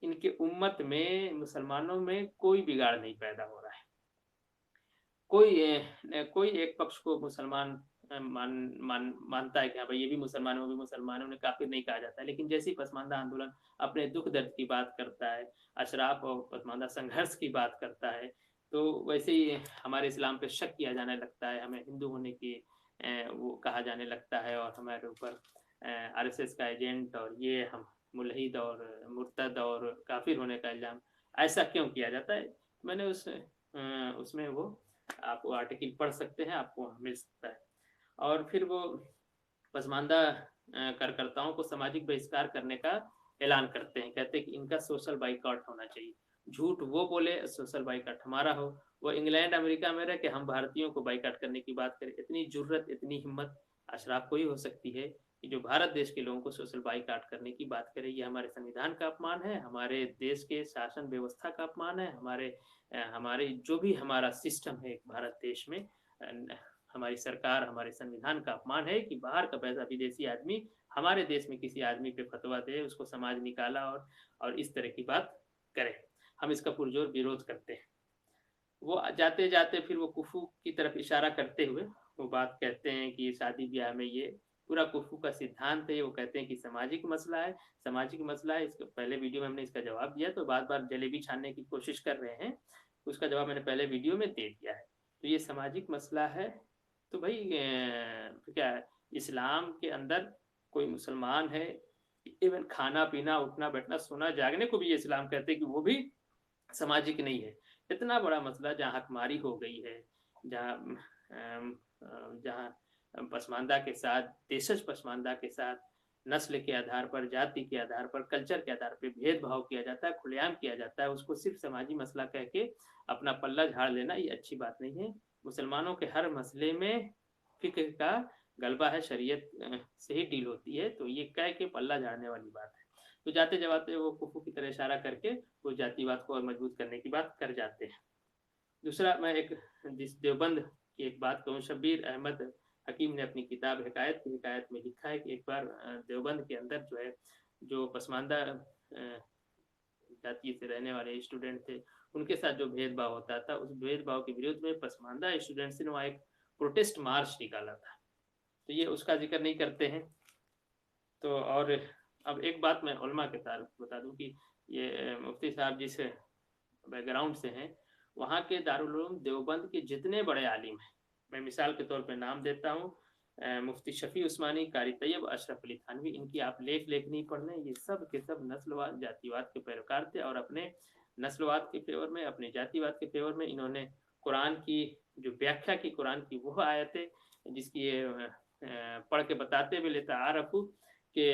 इनके उम्मत में, मुसलमानों में कोई बिगाड़ नहीं पैदा हो रहा है। कोई एक पक्ष को मुसलमान मानता है कि हाँ भाई ये भी मुसलमान है, वो भी मुसलमान है, उन्हें काफिर नहीं कहा जाता है। लेकिन जैसे ही पसमानदा आंदोलन अपने दुख दर्द की बात करता है, अशराफ और पसमानदा संघर्ष की बात करता है, तो वैसे ही हमारे इस्लाम पे शक किया जाने लगता है, हमें हिंदू होने की वो कहा जाने लगता है, और हमारे ऊपर आरएसएस का एजेंट और ये हम मुल्हिद और मुर्तद और काफिर होने का इल्जाम ऐसा क्यों किया जाता है। मैंने उसमें वो आप वो आर्टिकल पढ़ सकते हैं, आपको मिल सकता है। और फिर वो पसमानदा कार्यकर्ताओं को सामाजिक बहिष्कार करने का ऐलान करते हैं, कहते हैं कि इनका सोशल बाइकआउट होना चाहिए। झूठ वो बोले, सोशल बाइकआउट हमारा हो। वो इंग्लैंड अमेरिका में रह के हम भारतीयों को बाइकआउट करने की बात करें, इतनी जुर्रत, इतनी हिम्मत अशराफ को ही हो सकती है कि जो भारत देश के लोगों को सोशल बाइकआउट करने की बात करे। ये हमारे संविधान का अपमान है, हमारे देश के शासन व्यवस्था का अपमान है, हमारे जो भी हमारा सिस्टम है भारत देश में, हमारी सरकार, हमारे संविधान का अपमान है कि बाहर का पैसा विदेशी आदमी हमारे देश में किसी आदमी पे फतवा दे, उसको समाज निकाला और इस तरह की बात करे। हम इसका पुरजोर विरोध करते हैं। वो जाते-जाते फिर वो कुफू की तरफ इशारा करते हुए वो बात कहते हैं कि शादी-ब्याह में ये पूरा कुफू का सिद्धांत है। वो कहते हैं कि सामाजिक मसला है, सामाजिक मसला है। इसका पहले वीडियो में हमने इसका जवाब दिया, तो बार-बार जलेबी छानने की कोशिश कर रहे हैं। उसका जवाब मैंने पहले वीडियो में दे दिया है। तो ये सामाजिक मसला है, तो भई क्या है, इस्लाम के अंदर कोई मुसलमान है, इवन खाना-पीना, उठना-बैठना, सोना-जागने को भी ये इस्लाम कहते हैं कि वो भी सामाजिक नहीं है। इतना बड़ा मसला जहाँ हकमारी हो गई है, जहाँ जहाँ पसमानदा के साथ, देशज पसमानदा के साथ नस्ल के आधार पर, जाति के आधार पर, कल्चर के आधार पे भेदभाव किया जाता है, खुलेआम किया जाता है, उसको सिर्फ समाजी मसला कह के अपना पल्ला झाड़ लेना, ये अच्छी बात नहीं है। मुसलमानों के हर मसले में फ़िक्र का गलबा है, शरीयत से ही डील होती है, तो ये कह के पल्ला झाड़ने वाली बात है। तो जाते-जाते वो कुफू की तरह इशारा करके वो जातिवाद को और मजबूत करने की बात कर जाते हैं। दूसरा, मैं एक जिस देवबंद की एक बात कहूँ, शब्बीर अहमद हकीम ने अपनी किताब हिकायत की हिकायत में लिखा है कि एक बार देवबंद के अंदर जो है, जो पसमानदा जाति से रहने वाले स्टूडेंट थे, उनके साथ जो भेदभाव होता था, उस भेदभाव के विरोध में पसमानदा स्टूडेंट्स ने वहाँ एक प्रोटेस्ट मार्च निकाला था। तो ये उसका ज़िक्र नहीं करते हैं। तो और अब एक बात मैं उलमा के ताल्लुक बता दूँ कि ये मुफ्ती साहब जिस बैकग्राउंड से हैं, वहाँ के दारुल उलूम देवबंद के जितने बड़े आलिम हैं, मैं मिसाल के तौर पे नाम देता हूँ, मुफ्ती शफ़ी उस्मानी, कारी तैयब, अशरफ अली थानवी, इनकी आप लेख-लेख नहीं पढ़ लें, ये सब के सब नस्लवाद, जातिवाद के पैरोकार थे और अपने नस्लवाद के फ़ेवर में, अपने जातिवाद के फ़ेवर में इन्होंने कुरान की जो व्याख्या की, कुरान की वो आयतें जिसकी ये पढ़ के बताते भी लिताअरफ़ू कि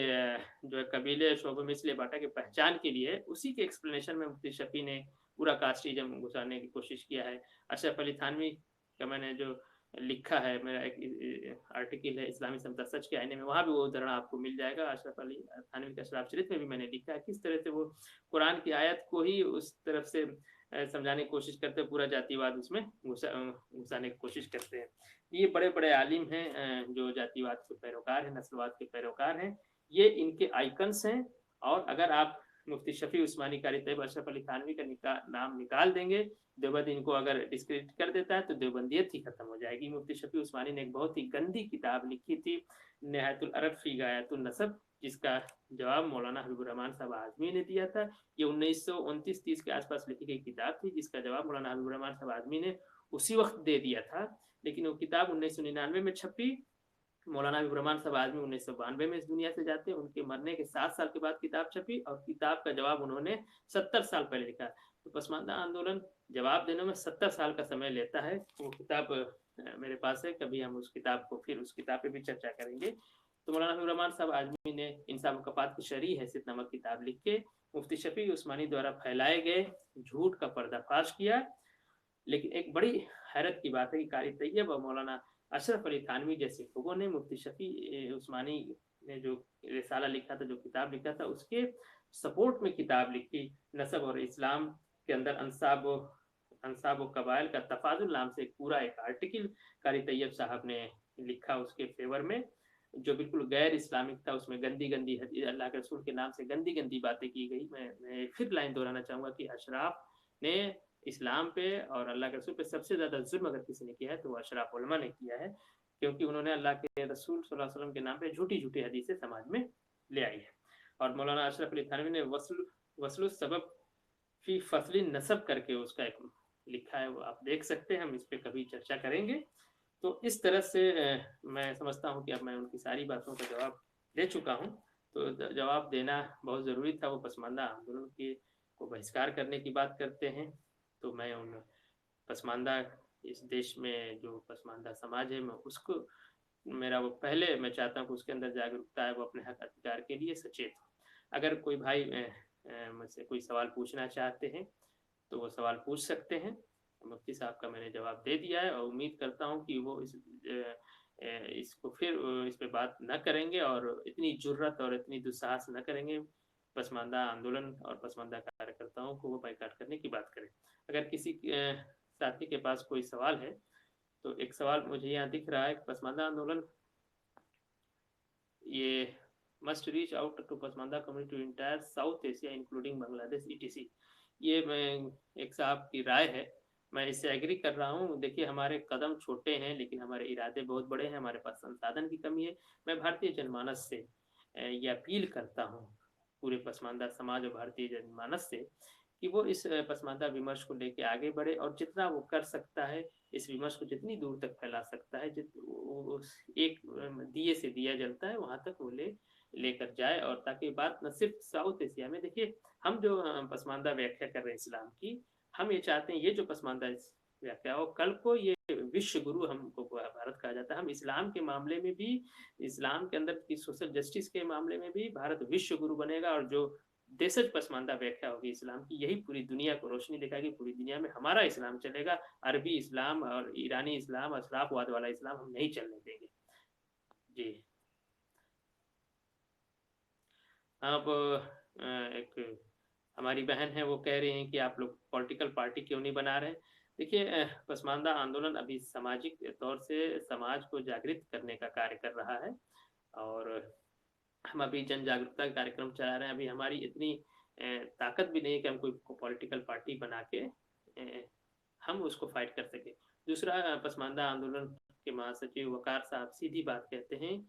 जो है कबीले, शोबे, मिस्ल, बाटा की पहचान के लिए, उसी के एक्सप्लेनेशन में मुफ्ती शफ़ी ने पूरा कास्टिज़्म घुसाने की कोशिश किया है। अशरफ अली थानवी का मैंने जो लिखा है, मेरा एक आर्टिकल है इस्लामी समता सच के आईने में, वहाँ भी वो उदाहरण आपको मिल जाएगा। अशरफ अली थानवी का शराब चरित्र में भी मैंने लिखा है, किस तरह से वो कुरान की आयत को ही उस तरफ से समझाने की कोशिश करते हैं, पूरा जातिवाद उसमें घुसाने की कोशिश करते हैं। ये बड़े-बड़े आलिम हैं जो जातिवाद के पैरोकार हैं, नस्लवाद के पैरोकार हैं, ये इनके आइकन्स हैं। और अगर आप मुफ्ती शफ़ी उस्मानी, कारी तैयब, अशरफ अली थानवी का नाम निकाल देंगे, देवबंद इनको अगर डिस्क्रेडिट कर देता है, तो देवबंदियत ही खत्म हो जाएगी। मुफ्ती शफ़ी उस्मानी ने एक बहुत ही गंदी किताब लिखी थी, निहायतुल अरब फ़ी गायतुन नसब, जिसका जवाब मौलाना हबीबुर रहमान साहब आज़मी ने दिया था। ये 1929-30 के आसपास लिखी गई किताब थी, जिसका जवाब मौलाना हबीबुर रहमान साहब आज़मी ने उसी वक्त दे दिया था, लेकिन वो किताब 1999 में छपी। मौलाना हबीबुर रहमान साहब आज़मी 1992 में इस दुनिया से जाते हैं। उनके मरने के 7 साल के बाद किताब छपी और किताब का जवाब उन्होंने 70 साल पहले लिखा। तो पसमानदा आंदोलन जवाब देने में 70 साल का समय लेता है। वो किताब मेरे पास है, कभी हम उस किताब को फिर उस किताब पे भी चर्चा करेंगे। तो मौलाना हबीबुर रहमान साहब आज़मी ने इंसाफ व कफ़ात की शरह हैसियत नामक किताब लिख के मुफ्ती शफ़ी उस्मानी द्वारा फैलाए गए झूठ का पर्दाफाश किया। लेकिन एक बड़ी हैरत की बात है कि कारी तैयब और मौलाना अशरफ अली थानवी जैसे लोगों ने मुफ्ती शफ़ी उस्मानी ने जो रिसाला लिखा था, जो किताब लिखा था, उसके सपोर्ट में किताब लिखी। नसब और इस्लाम के अंदर अंसाब व कबाइल का तफाजुल नाम से पूरा एक आर्टिकल कारी तैयब साहब ने लिखा उसके फेवर में, जो बिल्कुल गैर इस्लामिक था। उसमें गंदी-गंदी अल्लाह के रसूल के नाम से गंदी-गंदी बातें की गई। मैं फिर लाइन दोहराना चाहूँगा कि अशराफ ने इस्लाम पे और अल्लाह के रसूल पे सबसे ज़्यादा जुल्म अगर किसी ने किया है, तो वो अशराफ उलमा ने किया है, क्योंकि उन्होंने अल्लाह के रसूल सल्लल्लाहु अलैहि वसल्लम के नाम पे झूठी-झूठी हदीसें समाज में ले आई है। और मौलाना अशरफ अली थानवी ने वस्लुल सबब फी फ़स्ल नसब करके उसका एक लिखा है, वो आप देख सकते हैं। हम इस पे कभी चर्चा करेंगे। तो इस तरह से मैं समझता हूँ कि अब मैं उनकी सारी बातों का जवाब दे चुका हूँ। तो जवाब देना बहुत ज़रूरी था। वो पसमानदा आंदोलन के को बहिष्कार करने की बात करते हैं, तो मैं उन पसमानदा इस देश में जो पसमानदा समाज है, मैं उसको मेरा वो पहले मैं चाहता हूँ कि उसके अंदर जागरूकता है, वो अपने हक अधिकार के लिए सचेत हो। अगर कोई भाई मुझसे कोई सवाल पूछना चाहते हैं, तो वो सवाल पूछ सकते हैं। मुफ्ती साहब का मैंने जवाब दे दिया है और उम्मीद करता हूँ कि वो इसको फिर इस पे बात न करेंगे और इतनी जुर्रत और इतनी दुस्साहस न करेंगे, पसमानदा आंदोलन और पसमानदा कार्यकर्ताओं को वो बाइकाट करने की बात करें। अगर किसी साथी के पास कोई सवाल है, तो एक सवाल मुझे यहाँ दिख रहा है, पसमानदा आंदोलन ये must reach out to Pasmanda community to entire South Asia including Bangladesh etc. ये मैं एक साहब की राय है, मैं इससे एग्री कर रहा हूँ। देखिए हमारे कदम छोटे हैं लेकिन हमारे इरादे बहुत बड़े हैं, हमारे पास संसाधन की कमी है। मैं भारतीय जनमानस से ये अपील करता हूँ, पूरे पसमानदा समाज और भारतीय जनमानस से, कि वो इस पसमानदा विमर्श को लेके आगे बढ़े और जितना वो कर सकता है, इस विमर्श को जितनी दूर तक फैला सकता है, एक दिए से दिया जलता है वहां तक वो लेकर जाए। और ताकि बात न सिर्फ साउथ एशिया में, देखिए हम जो पसमानदा व्याख्या कर रहे हैं इस्लाम की, हम ये चाहते हैं ये जो पसमानदा व्याख्या हो, कल को ये विश्व गुरु हमको भारत कहा जाता है। हम इस्लाम के मामले में भी, इस्लाम के अंदर की सोशल जस्टिस के मामले में भी भारत विश्व गुरु बनेगा। और जो देशज पसमानदा व्याख्या होगी इस्लाम की, यही पूरी दुनिया को रोशनी दिखाएगी। पूरी दुनिया में हमारा इस्लाम चलेगा, अरबी इस्लाम और ईरानी इस्लाम, अशराफवाद वाला इस्लाम हम नहीं चलने देंगे। जी। अब एक हमारी बहन है, वो कह रही हैं कि आप लोग पॉलिटिकल पार्टी क्यों नहीं बना रहे। देखिए पसमानदा आंदोलन अभी सामाजिक तौर से समाज को जागृत करने का कार्य कर रहा है, और हम अभी जन जागरूकता कार्यक्रम चला रहे हैं। अभी हमारी इतनी ताकत भी नहीं है कि हम कोई पॉलिटिकल पार्टी बना के हम उसको फाइट कर सके। दूसरा, पसमानदा आंदोलन के महासचिव वकार साहब सीधी बात कहते हैं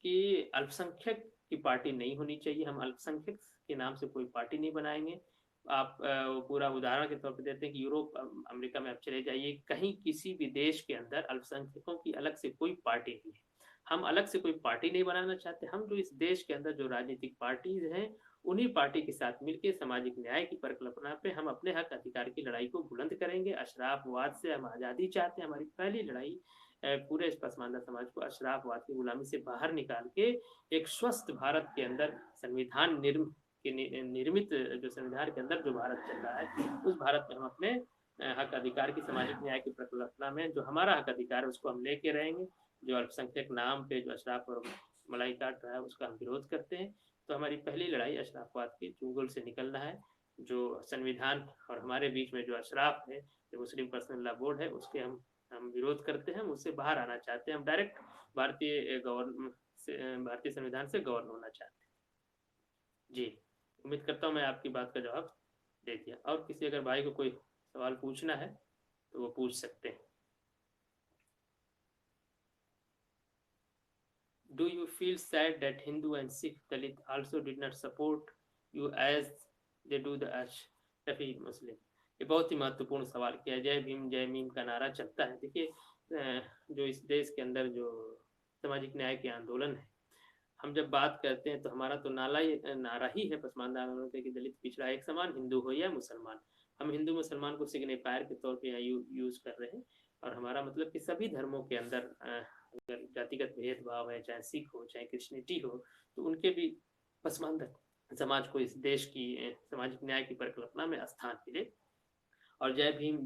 कि अल्पसंख्यक की पार्टी नहीं होनी चाहिए, हम अल्पसंख्यक के नाम से कोई पार्टी नहीं बनाएंगे। आप पूरा उदाहरण के तौर पे देते हैं कि यूरोप अमेरिका में आप चले जाइए, कहीं किसी भी देश के अंदर अल्पसंख्यकों की अलग से कोई पार्टी नहीं है। हम अलग से कोई पार्टी नहीं बनाना चाहते। हम जो इस देश के अंदर जो राजनीतिक पार्टीज हैं, उन्हीं पार्टी के साथ मिलकर सामाजिक न्याय की परिकल्पना पे हम अपने हक अधिकार की लड़ाई को बुलंद करेंगे। अशराफवाद से हम आज़ादी चाहते हैं। हमारी पहली लड़ाई पूरे पसमानदा समाज को अशराफवाद की गुलामी से बाहर निकाल के एक स्वस्थ भारत के अंदर संविधान निर्मित जो संविधान के अंदर जो भारत चल रहा है, उस भारत में हम अपने हक अधिकार की सामाजिक न्याय की परिकल्पना में जो हमारा हक अधिकार है उसको हम लेके रहेंगे। जो अल्पसंख्यक नाम पे जो अशराफ और मलाई काट रहा है उसका हम विरोध करते हैं। तो हमारी पहली लड़ाई अशराफवाद के चुंगल से निकलना है। जो संविधान और हमारे बीच में जो अशराफ है, जो मुस्लिम पर्सनल लॉ बोर्ड है, उसके हम विरोध करते हैं, हम उससे बाहर आना चाहते हैं। हम डायरेक्ट भारतीय संविधान से गवर्न होना चाहते हैं। जी, उम्मीद करता हूँ मैं आपकी बात का जवाब दे दिया। और किसी अगर भाई को कोई सवाल पूछना है तो वो पूछ सकते हैं। Do you feel sad that Hindu and Sikh Dalit also did not support you as they do the Ashrafi Muslim? ये बहुत ही महत्वपूर्ण सवाल किया। जय भीम जय मीम का नारा चलता है। देखिए जो इस देश के अंदर जो सामाजिक न्याय के आंदोलन है, हम जब बात करते हैं तो हमारा तो नारा ही है पसमानदा आंदोलन के कि दलित पिछड़ा एक समान, हिंदू हो या मुसलमान। हम हिंदू मुसलमान को सिग्निफायर के तौर पे यूज कर रहे हैं। और हमारा मतलब कि सभी धर्मों के अंदर अगर जातिगत भेदभाव है, चाहे सिख हो चाहे क्रिश्चियनिटी हो, तो उनके भी पसमानदा समाज को इस देश की सामाजिक न्याय की परिकल्पना में स्थान मिले। और जय भीम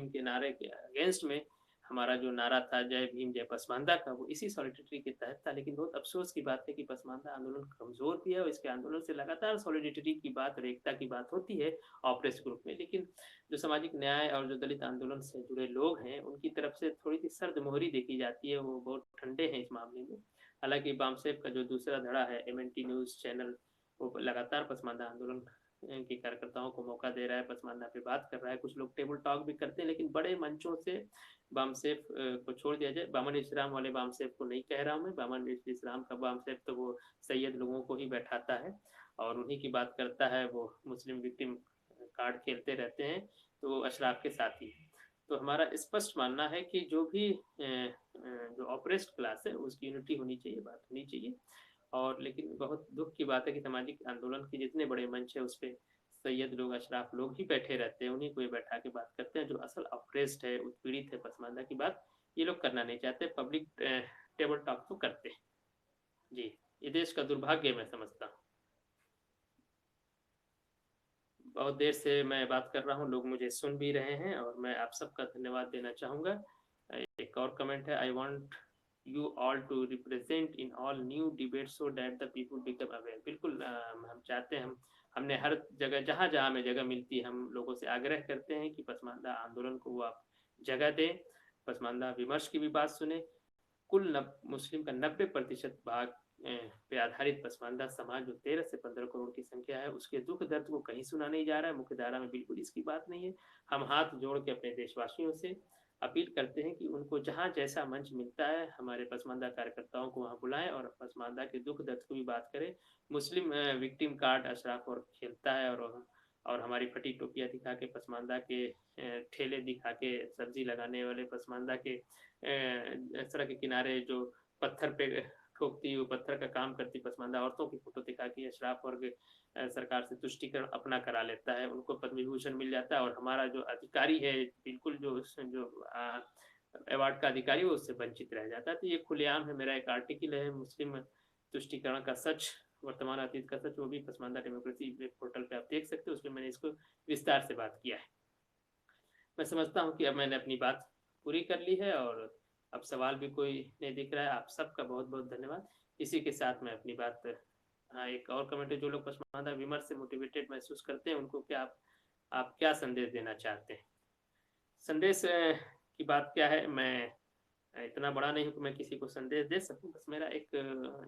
के नारे के अगेंस्ट में हमारा जो नारा था जय भीम जय पसमानदा का, वो इसी सॉलिडिटी के तहत था। लेकिन बहुत अफसोस की बात है कि पसमानदा आंदोलन कमजोर भी है और इसके आंदोलन से लगातार सॉलिडिटी की बात और एकता की बात होती है ऑपरेस ग्रुप में। लेकिन जो सामाजिक न्याय और जो दलित आंदोलन से जुड़े लोग हैं, उनकी तरफ से थोड़ी सी सर्द मोहरी देखी जाती है, वो बहुत ठंडे हैं इस मामले में। हालांकि बामसेफ का जो दूसरा धड़ा है MNT न्यूज चैनल, वो लगातार पसमानदा आंदोलन के कार्यकर्ताओं को मौका दे रहा है, पसमानदा पे बात कर रहा है। कुछ लोग टेबल टॉक भी करते हैं, लेकिन बड़े मंचों से बामसेफ को छोड़ दिया जाए। बामन इस्लाम वाले बामसेफ को नहीं कह रहा हूँ मैं। बामन इस्लाम का बामसेफ तो वो सैयद लोगों को ही बैठाता है और उन्हीं की बात करता है। वो मुस्लिम विक्टिम कार्ड खेलते रहते हैं, तो वो अशराफ के साथी। तो हमारा स्पष्ट मानना है कि जो भी जो ऑपरेस्ड क्लास है उसकी यूनिटी होनी चाहिए, बात होनी चाहिए। और लेकिन बहुत दुख की बात है कि सामाजिक आंदोलन के जितने बड़े मंच है उस पर सैयद लोग, अशराफ लोग ही बैठे रहते हैं, उन्हीं को ही बैठा के बात करते हैं। जो असल ऑपरेस्ड है, उत्पीड़ित है पसमानदा की बात, ये लोग करना नहीं चाहते। पब्लिक टेबल टॉक तो करते हैं। जी, ये देश का दुर्भाग्य मैं समझता हूँ। बहुत देर से मैं बात कर रहा हूँ, लोग मुझे सुन भी रहे हैं और मैं आप सबका धन्यवाद देना चाहूँगा। एक और कमेंट है, I want you all to represent in all new debates so that the people become aware। बिल्कुल हम चाहते हैं, हमने हर जगह जहाँ जहाँ हमें जगह मिलती है हम लोगों से आग्रह करते हैं कि पसमानदा आंदोलन को वो आप जगह दें, पसमानदा विमर्श की भी बात सुने। कुल मुस्लिम का 90% भाग पे आधारित पसमानदा समाज जो 13 से 15 करोड़ की संख्या है, उसके दुख दर्द को कहीं सुना नहीं जा रहा है, मुख्यधारा में बिल्कुल इसकी बात नहीं है। हम हाथ जोड़ के अपने देशवासियों से अपील करते हैं कि उनको जहाँ जैसा मंच मिलता है, हमारे पसमानदा कार्यकर्ताओं को वहाँ बुलाएँ और पसमानदा के दुख दर्द की भी बात करें। मुस्लिम विक्टिम कार्ड अशराफ और खेलता है और हमारी फटी टोपियाँ दिखा के पसमानदा के ठेले दिखा के सब्जी लगाने वाले पसमानदा के सड़क के किनारे जो पत्थर पे ठोकती, वो पत्थर का काम करती पसमानदा औरतों की फ़ोटो दिखा के अशराफ वर्ग सरकार से तुष्टिकरण अपना करा लेता है, उनको पद्म विभूषण मिल जाता है और हमारा जो अधिकारी है बिल्कुल जो अवार्ड का अधिकारी है उससे वंचित रह जाता है। तो ये खुलेआम है, मेरा एक आर्टिकल है मुस्लिम तुष्टिकरण का सच, वर्तमान अतीत का सच, वो भी पसमानदा डेमोक्रेसी वेब पोर्टल पे आप देख सकते हो, उसमें मैंने इसको विस्तार से बात किया है। मैं समझता हूँ कि अब मैंने अपनी बात पूरी कर ली है और अब सवाल भी कोई नहीं दिख रहा है। आप सबका बहुत-बहुत धन्यवाद। इसी के साथ मैं अपनी बात हाँ, एक और कमेंट है, जो लोग पसमानदा विमर्श से मोटिवेटेड महसूस करते हैं, उनको क्या आप क्या संदेश देना चाहते हैं? संदेश की बात क्या है, मैं इतना बड़ा नहीं हूँ कि मैं किसी को संदेश दे सकूँ, बस मेरा एक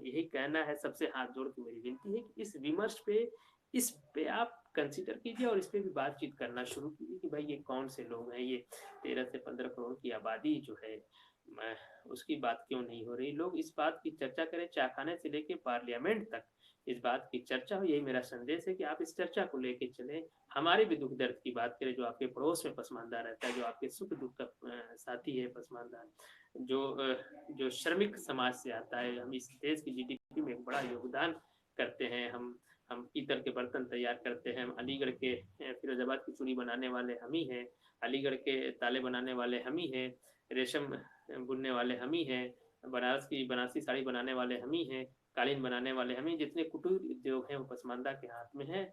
यही कहना है, सबसे हाथ जोड़ के मेरी विनती है कि इस पे आप कंसीडर कीजिए और इस पे भी बातचीत करना शुरू कीजिए कि भाई ये कौन से लोग हैं, ये 13 से 15 करोड़ की आबादी जो है, मैं उसकी बात क्यों नहीं हो रही? लोग इस बात की चर्चा करें, चायखाने से लेके पार्लियामेंट तक इस बात की चर्चा हो, यही मेरा संदेश है कि आप इस चर्चा को लेके चलें। हमारे भी दुःख दर्द की बात करें, जो आपके पड़ोस में पसमानदा रहता है, जो आपके सुख-दुःख का साथी है पसमानदा, जो श्रमिक समाज से आता है। हम इस देश की जीडीपी में एक बड़ा योगदान करते हैं। हम पीतल के बर्तन तैयार करते हैं, हम अलीगढ़ के फिरोजाबाद की चूड़ी बनाने वाले हम ही हैं, अलीगढ़ के ताले बनाने वाले हम ही हैं, रेशम बुनने वाले हम ही हैं, बनारस की बनारसी साड़ी बनाने वाले हम ही हैं, कालीन बनाने वाले हम ही, जितने कुटीर उद्योग हैं वो पसमानदा के हाथ में हैं।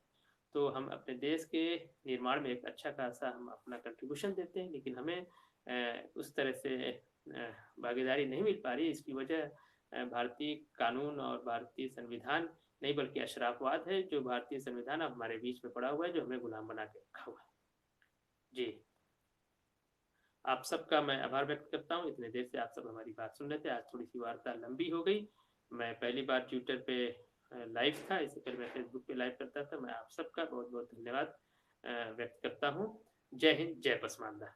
तो हम अपने देश के निर्माण में एक अच्छा खासा हम अपना कंट्रीब्यूशन देते हैं, लेकिन हमें उस तरह से भागीदारी नहीं मिल पा रही। इसकी वजह भारतीय कानून और भारतीय संविधान नहीं, बल्कि अशराफवाद है, जो भारतीय संविधान अब हमारे बीच में पड़ा हुआ है, जो हमें गुलाम बना के रखा हुआ है। जी, आप सबका मैं आभार व्यक्त करता हूँ, इतने देर से आप सब हमारी बात सुन रहे थे। आज थोड़ी-सी वार्ता लंबी हो गई। मैं पहली बार ट्विटर पे लाइव था, इससे पहले मैं फेसबुक पे लाइव करता था। मैं आप सबका बहुत-बहुत धन्यवाद व्यक्त करता हूँ। जय हिंद, जय पसमानदा।